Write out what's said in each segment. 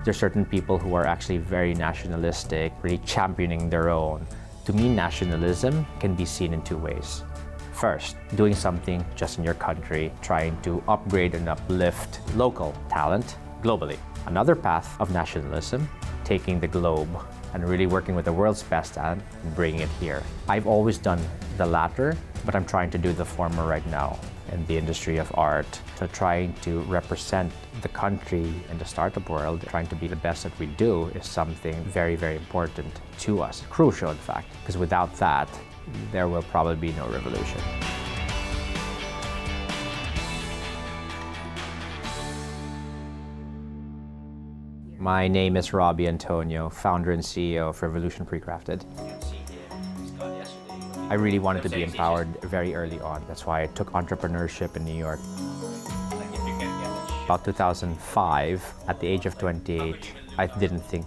There's certain people who are actually very nationalistic, really championing their own. To me, nationalism can be seen in two ways. First, doing something just in your country, trying to upgrade and uplift local talent globally. Another path of nationalism, taking the globe and really working with the world's best talent and bringing it here. I've always done the latter, but I'm trying to do the former right now in the industry of art. So trying to represent the country in the startup world, trying to be the best that we do is something very, very important to us. Crucial, in fact, because without that, there will probably be no revolution. My name is Robbie Antonio, founder and CEO of Revolution Precrafted. I really wanted to be empowered very early on. That's why I took entrepreneurship in New York. About 2005, at the age of 28, I didn't think,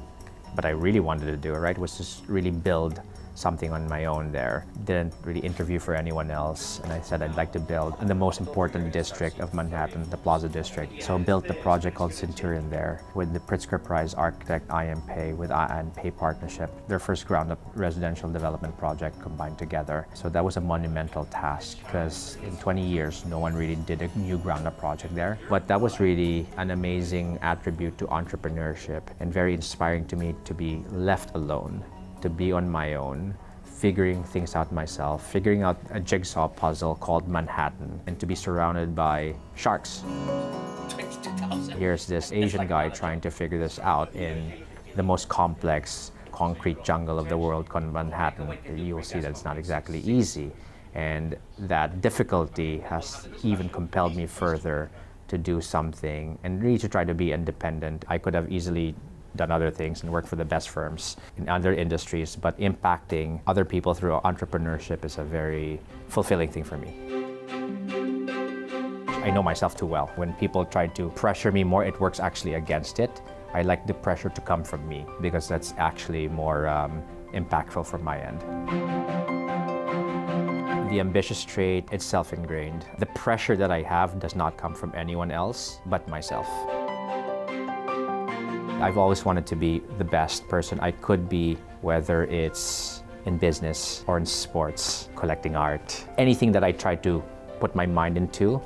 but I really wanted to do it, right? Was just really build something on my own there. Didn't really interview for anyone else. And I said I'd like to build in the most important district of Manhattan, the Plaza District. So built the project called Centurion there with the Pritzker Prize architect IMPay with IMPay partnership. Their first ground-up residential development project combined together. So that was a monumental task because in 20 years, no one really did a new ground-up project there. But that was really an amazing attribute to entrepreneurship and very inspiring to me to be left alone, to be on my own, figuring things out myself, figuring out a jigsaw puzzle called Manhattan, and to be surrounded by sharks. Here's this Asian guy trying to figure this out in the most complex concrete jungle of the world called Manhattan. You will see that it's not exactly easy. And that difficulty has even compelled me further to do something and really to try to be independent. I could have easily done other things and worked for the best firms in other industries, but impacting other people through entrepreneurship is a very fulfilling thing for me. I know myself too well. When people try to pressure me more, it works actually against it. I like the pressure to come from me because that's actually more impactful from my end. The ambitious trait, it's self-ingrained. The pressure that I have does not come from anyone else but myself. I've always wanted to be the best person I could be, whether it's in business or in sports, collecting art. Anything that I try to put my mind into,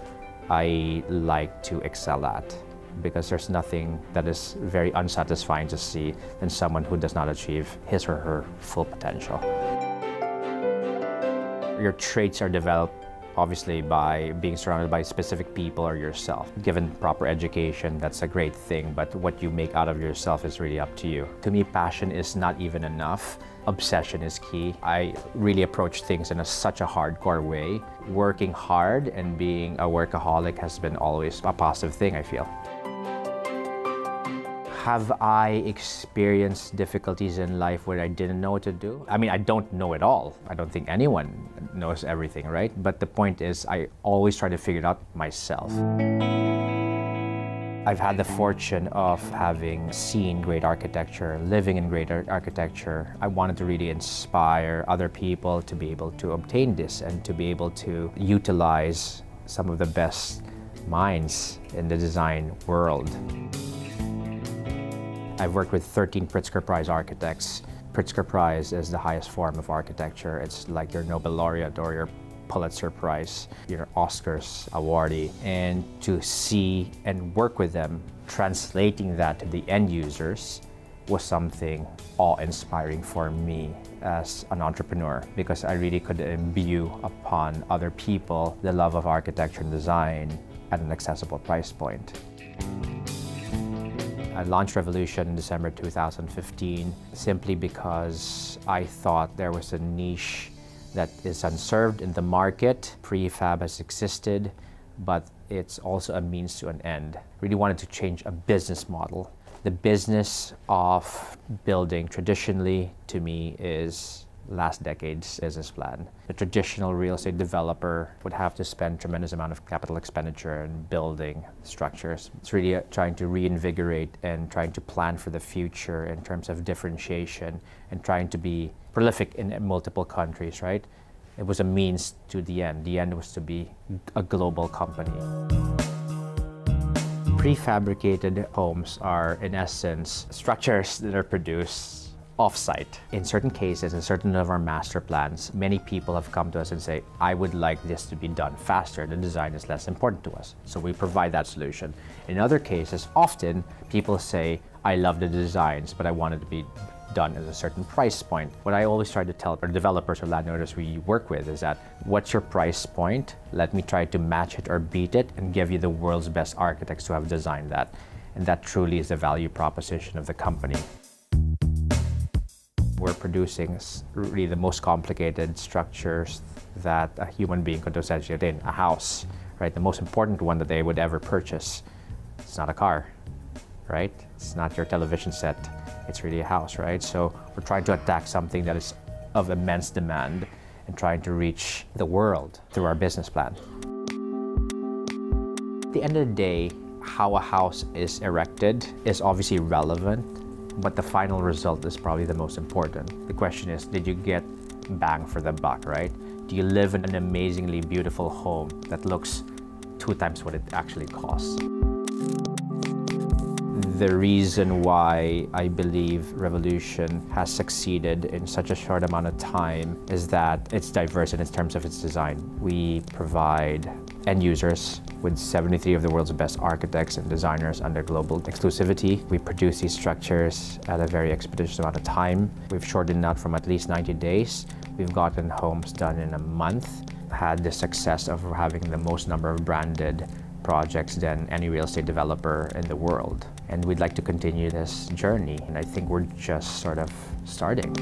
I like to excel at, because there's nothing that is very unsatisfying to see than someone who does not achieve his or her full potential. Your traits are developed obviously by being surrounded by specific people or yourself. Given proper education, that's a great thing, but what you make out of yourself is really up to you. To me, passion is not even enough. Obsession is key. I really approach things in such a hardcore way. Working hard and being a workaholic has been always a positive thing, I feel. Have I experienced difficulties in life where I didn't know what to do? I mean, I don't know it all. I don't think anyone knows everything, right? But the point is, I always try to figure it out myself. I've had the fortune of having seen great architecture, living in great architecture. I wanted to really inspire other people to be able to obtain this and to be able to utilize some of the best minds in the design world. I've worked with 13 Pritzker Prize architects. Pritzker Prize is the highest form of architecture. It's like your Nobel laureate or your Pulitzer Prize, your Oscars awardee. And to see and work with them, translating that to the end users was something awe-inspiring for me as an entrepreneur, because I really could imbue upon other people the love of architecture and design at an accessible price point. I launched Revolution in December 2015 simply because I thought there was a niche that is unserved in the market. Prefab has existed, but it's also a means to an end. Really wanted to change a business model. The business of building traditionally, to me, is last decade's business plan. The traditional real estate developer would have to spend tremendous amount of capital expenditure in building structures. It's really trying to reinvigorate and trying to plan for the future in terms of differentiation and trying to be prolific in multiple countries, right? It was a means to the end. The end was to be a global company. Prefabricated homes are, in essence, structures that are produced off-site. In certain cases, in certain of our master plans, many people have come to us and say, I would like this to be done faster. The design is less important to us. So we provide that solution. In other cases, often people say, I love the designs, but I want it to be done at a certain price point. What I always try to tell our developers or landowners we work with is that, what's your price point? Let me try to match it or beat it and give you the world's best architects who have designed that. And that truly is the value proposition of the company. We're producing really the most complicated structures that a human being could essentially get in. A house, right? The most important one that they would ever purchase. It's not a car, right? It's not your television set. It's really a house, right? So we're trying to attack something that is of immense demand and trying to reach the world through our business plan. At the end of the day, how a house is erected is obviously relevant, but the final result is probably the most important. The question is, did you get bang for the buck, right? Do you live in an amazingly beautiful home that looks 2 times what it actually costs? The reason why I believe Revolution has succeeded in such a short amount of time is that it's diverse in terms of its design. We provide end users with 73 of the world's best architects and designers under global exclusivity. We produce these structures at a very expeditious amount of time. We've shortened that from at least 90 days. We've gotten homes done in a month, had the success of having the most number of branded projects than any real estate developer in the world. And we'd like to continue this journey, and I think we're just sort of starting.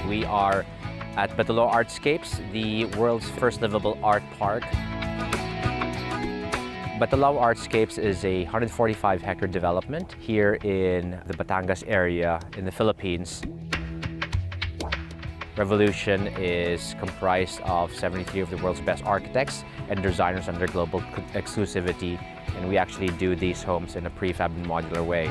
We are at Batulao Artscapes, the world's first livable art park. Batulao Artscapes is a 145-hectare development here in the Batangas area in the Philippines. Revolution is comprised of 73 of the world's best architects and designers under global exclusivity, and we actually do these homes in a prefab and modular way.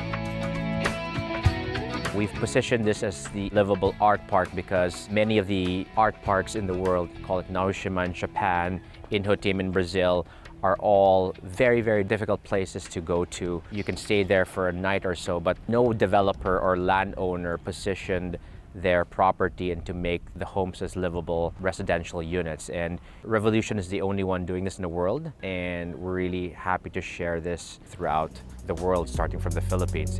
We've positioned this as the livable art park because many of the art parks in the world, call it Naoshima in Japan, Inhotim in Brazil, are all very, very difficult places to go to. You can stay there for a night or so, but no developer or landowner positioned their property and to make the homes as livable residential units. And Revolution is the only one doing this in the world, and we're really happy to share this throughout the world, starting from the Philippines.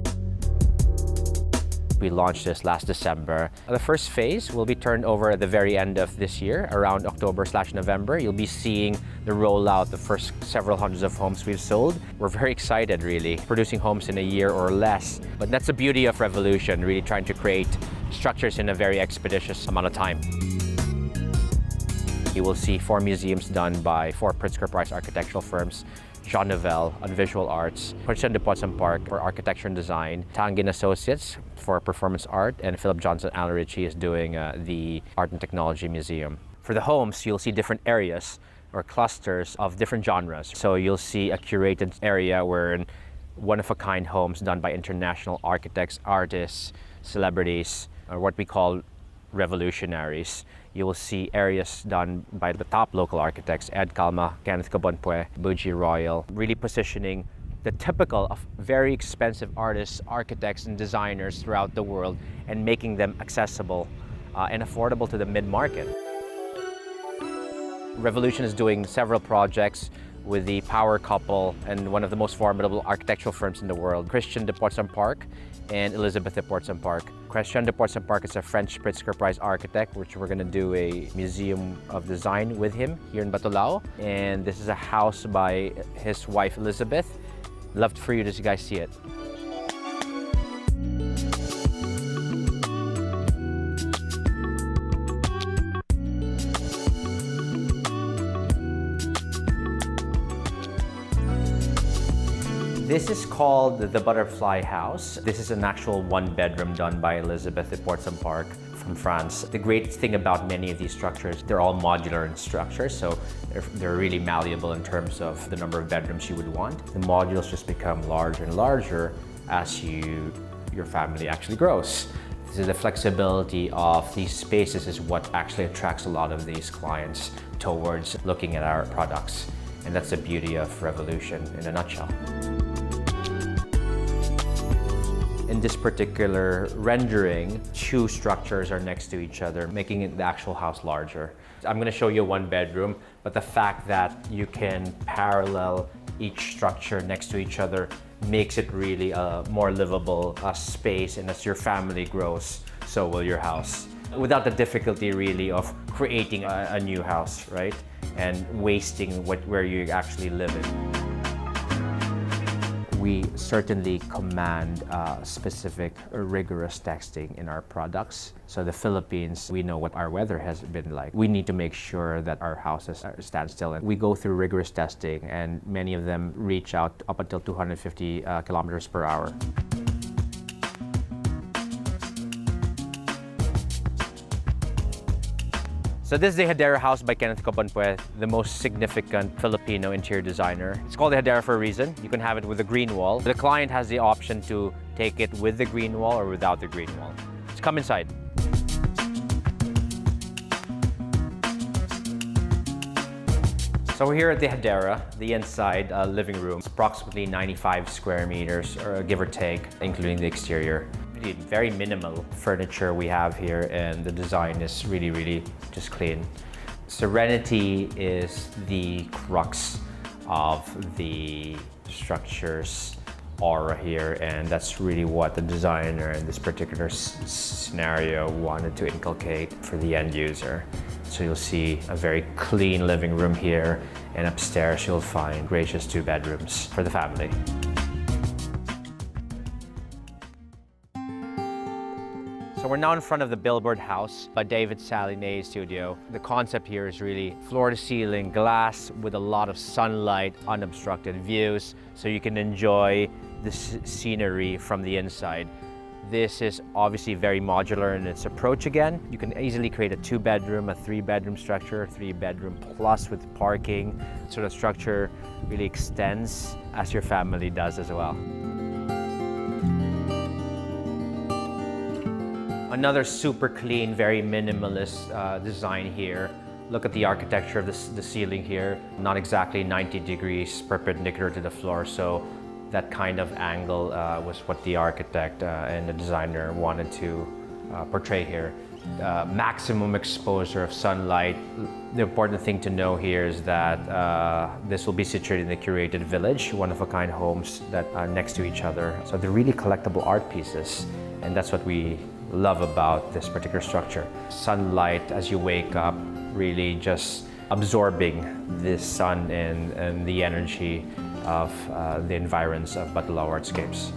We launched this last December. The first phase will be turned over at the very end of this year, around October/November. You'll be seeing the rollout, the first several hundreds of homes we've sold. We're very excited, really, producing homes in a year or less. But that's the beauty of Revolution, really trying to create structures in a very expeditious amount of time. You will see 4 museums done by 4 Pritzker Prize architectural firms: Jean Nouvel on visual arts, Christian de Potsdam Park for architecture and design, Tangin Associates for performance art, and Philip Johnson Alan Ritchie is doing the Art and Technology Museum. For the homes, you'll see different areas or clusters of different genres. So you'll see a curated area where one-of-a-kind homes done by international architects, artists, celebrities, or what we call revolutionaries. You will see areas done by the top local architects, Ed Calma, Kenneth Cabonpue, Buji Royal, really positioning the typical of very expensive artists, architects, and designers throughout the world and making them accessible and affordable to the mid-market. Revolution is doing several projects with the power couple and one of the most formidable architectural firms in the world, Christian de Potsdam Park and Elizabeth de Potsdam Park. Christian de Potsdam Park is a French Pritzker Prize architect, which we're going to do a museum of design with him here in Batulao. And this is a house by his wife, Elizabeth. Love for you to guys see it. This is called the Butterfly House. This is an actual 1-bedroom done by Elizabeth at Potsdam Park. from France. The great thing about many of these structures, they're all modular in structure, so they're really malleable in terms of the number of bedrooms you would want. The modules just become larger and larger as your family actually grows. So the flexibility of these spaces is what actually attracts a lot of these clients towards looking at our products. And that's the beauty of Revolution in a nutshell. In this particular rendering, two structures are next to each other, making the actual house larger. I'm going to show you a one bedroom, but the fact that you can parallel each structure next to each other makes it really a more livable space, and as your family grows, so will your house. Without the difficulty really of creating a new house, right? And wasting where you actually live in. We certainly command specific rigorous testing in our products. So the Philippines, we know what our weather has been like. We need to make sure that our houses stand still. And we go through rigorous testing, and many of them reach out up until 250 kilometers per hour. So this is the Hedera house by Kenneth Cobanpuez, the most significant Filipino interior designer. It's called the Hedera for a reason. You can have it with a green wall. The client has the option to take it with the green wall or without the green wall. Let's come inside. So we're here at the Hedera, the inside living room. It's approximately 95 square meters, or give or take, including the exterior. Very minimal furniture we have here, and the design is really just clean. Serenity is the crux of the structure's aura here, and that's really what the designer in this particular scenario wanted to inculcate for the end user. So you'll see a very clean living room here, and upstairs you'll find gracious 2 bedrooms for the family. So we're now in front of the Billboard House by David Salinet's studio. The concept here is really floor-to-ceiling glass with a lot of sunlight, unobstructed views, so you can enjoy the scenery from the inside. This is obviously very modular in its approach again. You can easily create a 2-bedroom, a 3-bedroom structure, 3-bedroom plus with parking. So the structure really extends as your family does as well. Another super clean, very minimalist design here. Look at the architecture of the ceiling here. Not exactly 90 degrees perpendicular to the floor, so that kind of angle was what the architect and the designer wanted to portray here. Maximum exposure of sunlight. The important thing to know here is that this will be situated in the curated village, one-of-a-kind homes that are next to each other. So they're really collectible art pieces, and that's what we love about this particular structure. Sunlight as you wake up, really just absorbing the sun and the energy of the environs of Batulaw Artscapes.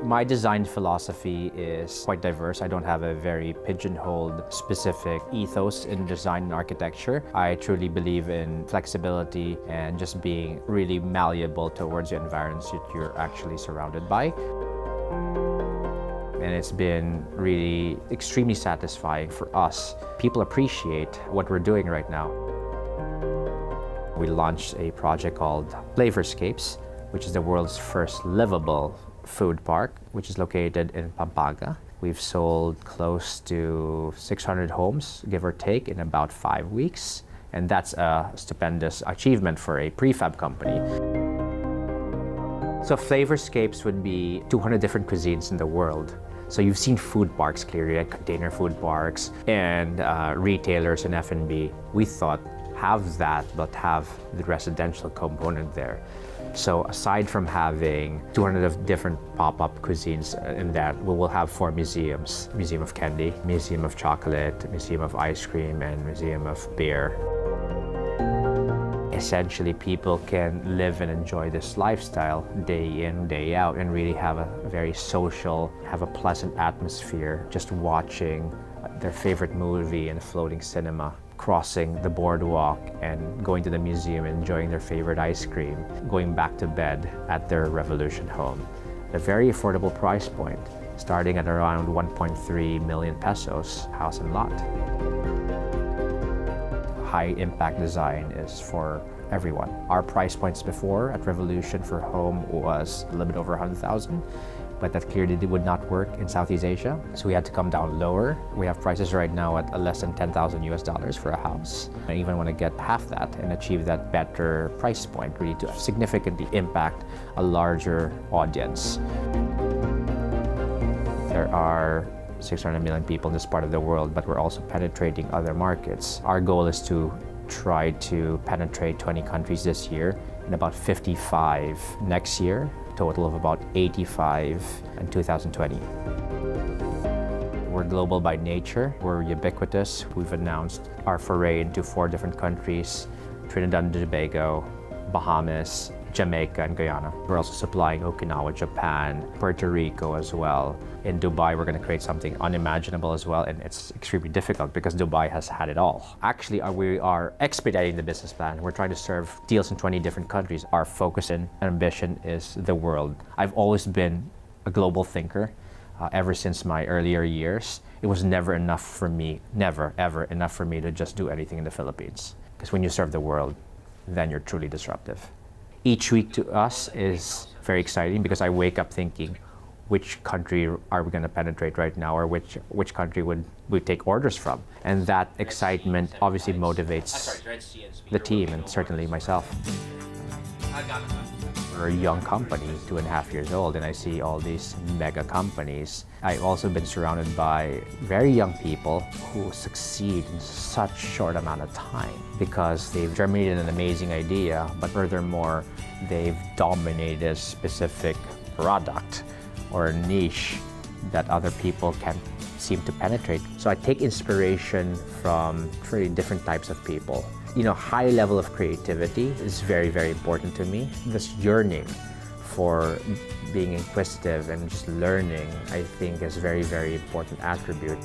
My design philosophy is quite diverse. I don't have a very pigeonholed specific ethos in design and architecture. I truly believe in flexibility and just being really malleable towards the environments that you're actually surrounded by. And it's been really extremely satisfying for us. People appreciate what we're doing right now. We launched a project called Flavorscapes, which is the world's first livable food park, which is located in Pampanga. We've sold close to 600 homes, give or take, in about 5 weeks. And that's a stupendous achievement for a prefab company. So Flavorscapes would be 200 different cuisines in the world. So you've seen food parks clearly, like container food parks and retailers and F&B. We thought, have that, but have the residential component there. So aside from having 200 of different pop-up cuisines in that, we will have 4 museums. Museum of Candy, Museum of Chocolate, Museum of Ice Cream, and Museum of Beer. essentially people can live and enjoy this lifestyle day in, day out, and really have a very social, have a pleasant atmosphere, just watching their favorite movie in a floating cinema, crossing the boardwalk and going to the museum, enjoying their favorite ice cream, going back to bed at their Revolution home. A very affordable price point, starting at around 1.3 million pesos, house and lot. High impact design is for everyone. Our price points before at Revolution for home was a little bit over 100,000, but that clearly would not work in Southeast Asia. So we had to come down lower. We have prices right now at less than 10,000 US dollars for a house. I even want to get half that and achieve that better price point, really to significantly impact a larger audience. There are 600 million people in this part of the world, but we're also penetrating other markets. Our goal is to try to penetrate 20 countries this year and about 55 next year, total of about 85 in 2020. We're global by nature. We're ubiquitous. We've announced our foray into 4 different countries: Trinidad and Tobago, Bahamas, Jamaica, and Guyana. We're also supplying Okinawa, Japan, Puerto Rico as well. In Dubai, we're going to create something unimaginable as well, and it's extremely difficult because Dubai has had it all. Actually, we are expediting the business plan. We're trying to serve deals in 20 different countries. Our focus and ambition is the world. I've always been a global thinker ever since my earlier years. It was never enough for me, never, ever enough for me to just do anything in the Philippines. Because when you serve the world, then you're truly disruptive. Each week to us is very exciting because I wake up thinking, which country are we going to penetrate right now, or which country would we take orders from? And that excitement obviously motivates the team and certainly myself. We're a young company, 2.5 years old, and I see all these mega companies. I've also been surrounded by very young people who succeed in such short amount of time because they've germinated an amazing idea, but furthermore, they've dominated a specific product or a niche that other people can't seem to penetrate. So I take inspiration from very different types of people. You know, high level of creativity is very, very important to me. This yearning for being inquisitive and just learning, I think, is a very, very important attribute.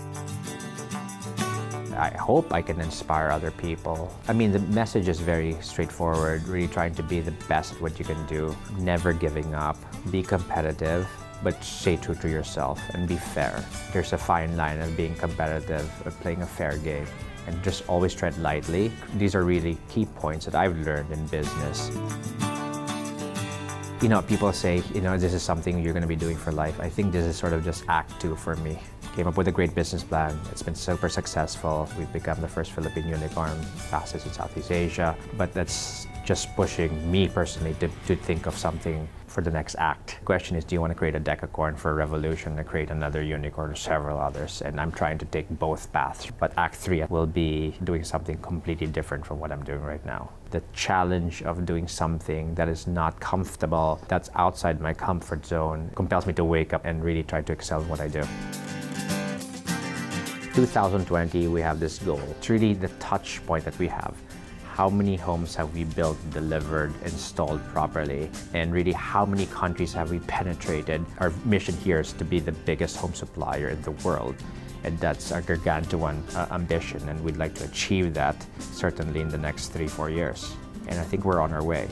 I hope I can inspire other people. I mean, the message is very straightforward, really trying to be the best at what you can do, never giving up, be competitive, but stay true to yourself and be fair. There's a fine line of being competitive, of playing a fair game, and just always tread lightly. These are really key points that I've learned in business. You know, people say, you know, this is something you're going to be doing for life. I think this is sort of just act 2 for me. Came up with a great business plan. It's been super successful. We've become the first Philippine unicorn, fastest in Southeast Asia. But that's just pushing me personally to think of something for the next act. The question is, do you want to create a decacorn for a Revolution or create another unicorn or several others? And I'm trying to take both paths. But Act 3 will be doing something completely different from what I'm doing right now. The challenge of doing something that is not comfortable, that's outside my comfort zone, compels me to wake up and really try to excel in what I do. 2020, we have this goal. It's really the touch point that we have. How many homes have we built, delivered, installed properly? And really, how many countries have we penetrated? Our mission here is to be the biggest home supplier in the world. And that's our gargantuan ambition. And we'd like to achieve that certainly in the next 3-4 years. And I think we're on our way.